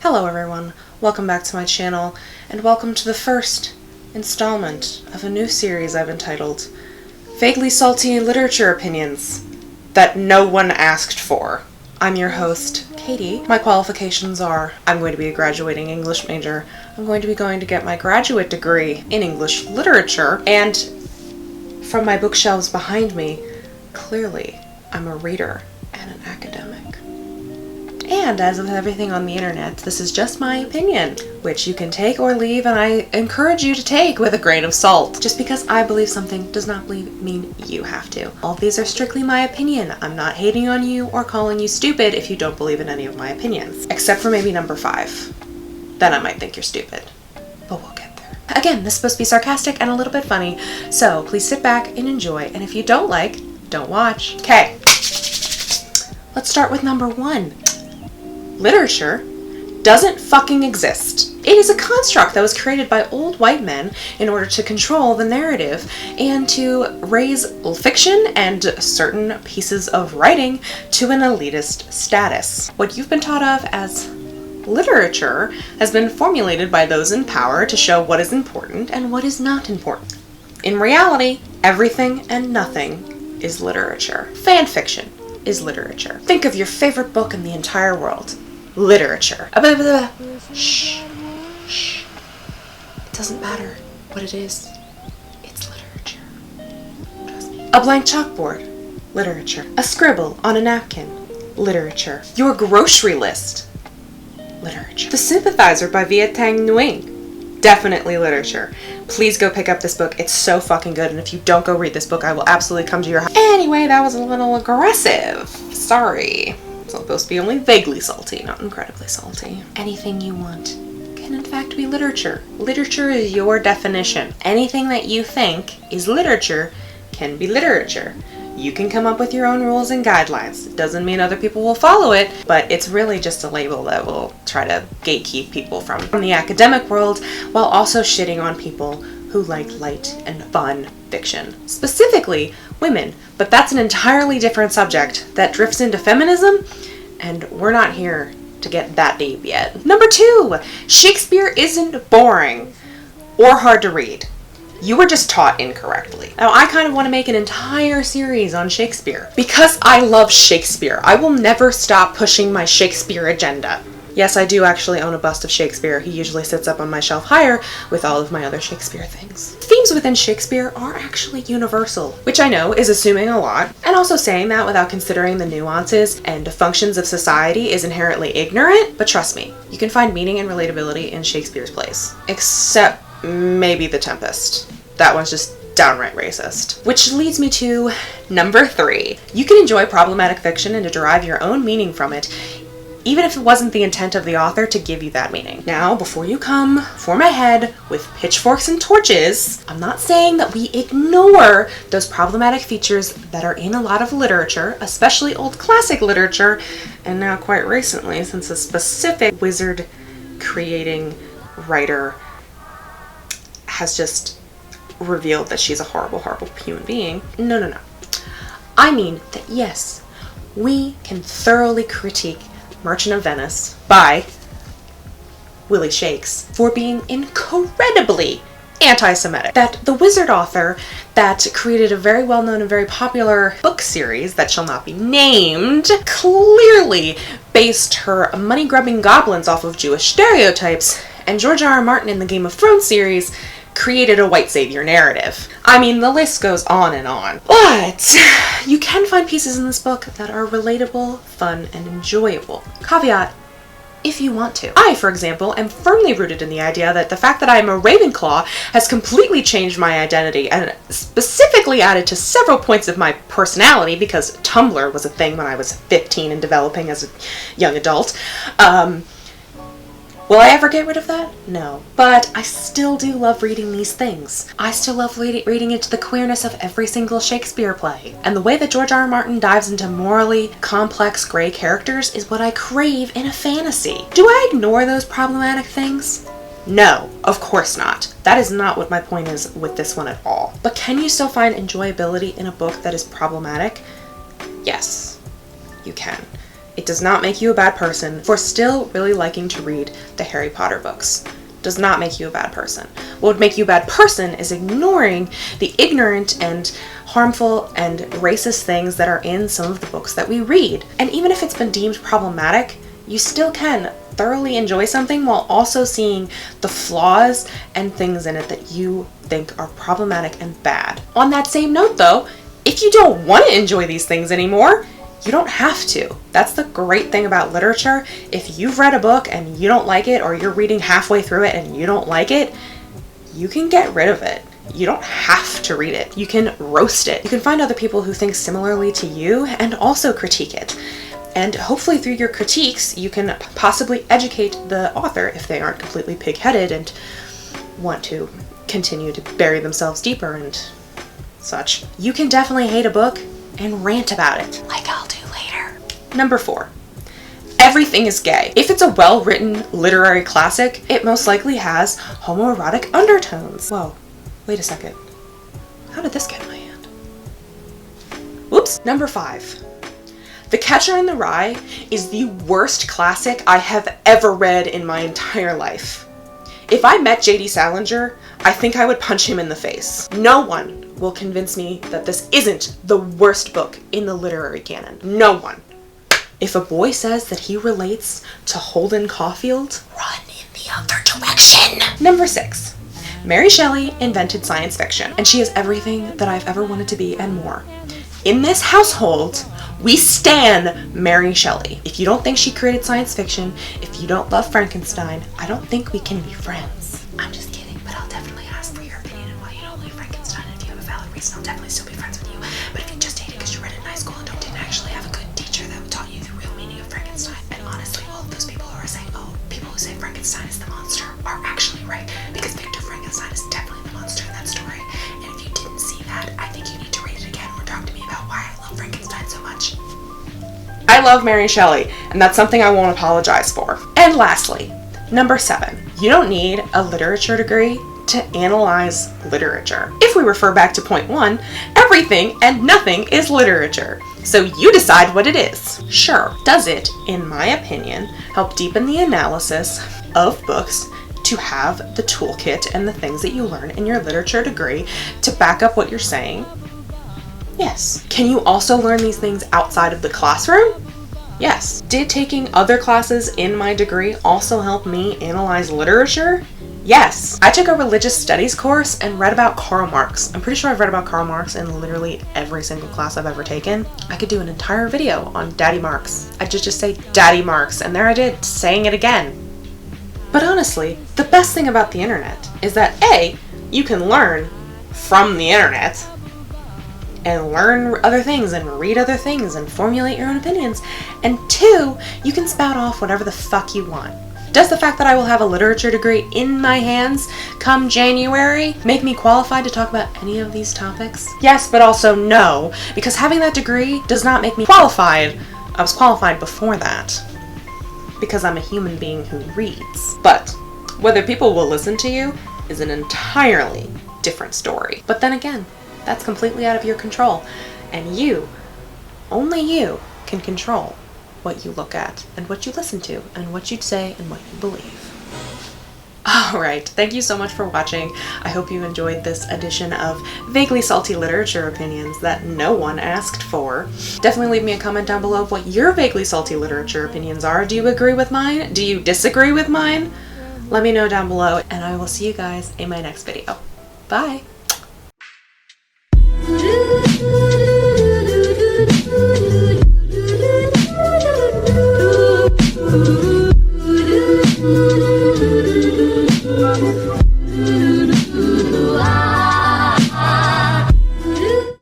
Hello everyone, welcome back to my channel, and welcome to the first installment of a new series I've entitled Vaguely Salty Literature Opinions That No One Asked For. I'm your host, Katie. My qualifications are, I'm going to be a graduating English major, I'm going to get my graduate degree in English literature, and from my bookshelves behind me, clearly I'm a reader and an academic. And as with everything on the internet, this is just my opinion, which you can take or leave, and I encourage you to take with a grain of salt. Just because I believe something does not mean you have to. All these are strictly my opinion. I'm not hating on you or calling you stupid if you don't believe in any of my opinions. Except for maybe number 5. Then I might think you're stupid. But we'll get there. Again, this is supposed to be sarcastic and a little bit funny, so please sit back and enjoy, and if you don't like, don't watch. Okay. Let's start with number 1. Literature doesn't fucking exist. It is a construct that was created by old white men in order to control the narrative and to raise fiction and certain pieces of writing to an elitist status. What you've been taught of as literature has been formulated by those in power to show what is important and what is not important. In reality, everything and nothing is literature. Fan fiction is literature. Think of your favorite book in the entire world. Literature. Shh. Shh. It doesn't matter what it is. It's literature. Trust me. A blank chalkboard. Literature. A scribble on a napkin. Literature. Your grocery list. Literature. The Sympathizer by Viet Thanh Nguyen. Definitely literature. Please go pick up this book. It's so fucking good, and if you don't go read this book, I will absolutely come to your house. Anyway, that was a little aggressive. Sorry. It's supposed to be only vaguely salty, not incredibly salty. Anything you want can in fact be literature. Literature is your definition. Anything that you think is literature can be literature. You can come up with your own rules and guidelines. It doesn't mean other people will follow it, but it's really just a label that will try to gatekeep people from the academic world while also shitting on people who like light and fun fiction. Specifically, women. But that's an entirely different subject that drifts into feminism, and we're not here to get that deep yet. Number 2, Shakespeare isn't boring or hard to read. You were just taught incorrectly. Now, I kind of want to make an entire series on Shakespeare. Because I love Shakespeare, I will never stop pushing my Shakespeare agenda. Yes, I do actually own a bust of Shakespeare. He usually sits up on my shelf higher with all of my other Shakespeare things. Themes within Shakespeare are actually universal, which I know is assuming a lot, and also saying that without considering the nuances and functions of society is inherently ignorant, but trust me, you can find meaning and relatability in Shakespeare's plays. Except maybe The Tempest. That one's just downright racist. Which leads me to number 3. You can enjoy problematic fiction and to derive your own meaning from it, even if it wasn't the intent of the author to give you that meaning. Now, before you come for my head with pitchforks and torches, I'm not saying that we ignore those problematic features that are in a lot of literature, especially old classic literature, and now quite recently, since a specific wizard creating writer has just revealed that she's a horrible, horrible human being. No. I mean that yes, we can thoroughly critique Merchant of Venice by Willie Shakes for being incredibly anti-Semitic. That the wizard author that created a very well-known and very popular book series that shall not be named clearly based her money-grubbing goblins off of Jewish stereotypes, and George R.R. Martin in the Game of Thrones series created a white savior narrative. I mean, the list goes on and on. But you can find pieces in this book that are relatable, fun, and enjoyable. Caveat, if you want to. I, for example, am firmly rooted in the idea that the fact that I am a Ravenclaw has completely changed my identity and specifically added to several points of my personality, because Tumblr was a thing when I was 15 and developing as a young adult. Will I ever get rid of that? No. But I still do love reading these things. I still love reading into the queerness of every single Shakespeare play. And the way that George R.R. Martin dives into morally complex gray characters is what I crave in a fantasy. Do I ignore those problematic things? No, of course not. That is not what my point is with this one at all. But can you still find enjoyability in a book that is problematic? Yes, you can. It does not make you a bad person for still really liking to read the Harry Potter books. Does not make you a bad person. What would make you a bad person is ignoring the ignorant and harmful and racist things that are in some of the books that we read. And even if it's been deemed problematic, you still can thoroughly enjoy something while also seeing the flaws and things in it that you think are problematic and bad. On that same note though, if you don't want to enjoy these things anymore, you don't have to. That's the great thing about literature. If you've read a book and you don't like it, or you're reading halfway through it and you don't like it, you can get rid of it. You don't have to read it. You can roast it. You can find other people who think similarly to you and also critique it. And hopefully through your critiques, you can possibly educate the author if they aren't completely pig-headed and want to continue to bury themselves deeper and such. You can definitely hate a book and rant about it, like I'll do later. Number 4. Everything is gay. If it's a well-written literary classic, it most likely has homoerotic undertones. Whoa, wait a second. How did this get in my hand? Whoops. Number 5. The Catcher in the Rye is the worst classic I have ever read in my entire life. If I met J.D. Salinger, I think I would punch him in the face. No one will convince me that this isn't the worst book in the literary canon. No one. If a boy says that he relates to Holden Caulfield, run in the other direction. Number 6. Mary Shelley invented science fiction, and she is everything that I've ever wanted to be and more. In this household, we stan Mary Shelley. If you don't think she created science fiction, if you don't love Frankenstein, I don't think we can be friends. I'm just kidding, but I'll definitely ask for your opinion on why you don't like Frankenstein. If you have a valid reason, I'll definitely still be friends with you. But if you just hate it because you read it in high school and didn't actually have a good teacher that taught you the real meaning of Frankenstein, and honestly, all of those people who are saying, oh, people who say Frankenstein is the monster are actually right, because Victor Frankenstein is definitely the monster in that story. And if you didn't see that, I think you need to read it again or talk to me about why I love Frankenstein so much. I love Mary Shelley, and that's something I won't apologize for. And lastly, number 7. You don't need a literature degree to analyze literature. If we refer back to point 1, everything and nothing is literature. So you decide what it is. Sure, does it, in my opinion, help deepen the analysis of books to have the toolkit and the things that you learn in your literature degree to back up what you're saying? Yes. Can you also learn these things outside of the classroom? Yes. Did taking other classes in my degree also help me analyze literature? Yes. I took a religious studies course and read about Karl Marx. I'm pretty sure I've read about Karl Marx in literally every single class I've ever taken. I could do an entire video on Daddy Marx. I just say Daddy Marx, and there I did, saying it again. But honestly, the best thing about the internet is that A, you can learn from the internet, and learn other things and read other things and formulate your own opinions. And 2, you can spout off whatever the fuck you want. Does the fact that I will have a literature degree in my hands come January make me qualified to talk about any of these topics? Yes, but also no, because having that degree does not make me qualified. I was qualified before that, because I'm a human being who reads. But whether people will listen to you is an entirely different story. But then again, that's completely out of your control, and you, only you, can control what you look at and what you listen to and what you say and what you believe. Alright, thank you so much for watching. I hope you enjoyed this edition of vaguely salty literature opinions that no one asked for. Definitely leave me a comment down below of what your vaguely salty literature opinions are. Do you agree with mine? Do you disagree with mine? Let me know down below, and I will see you guys in my next video. Bye!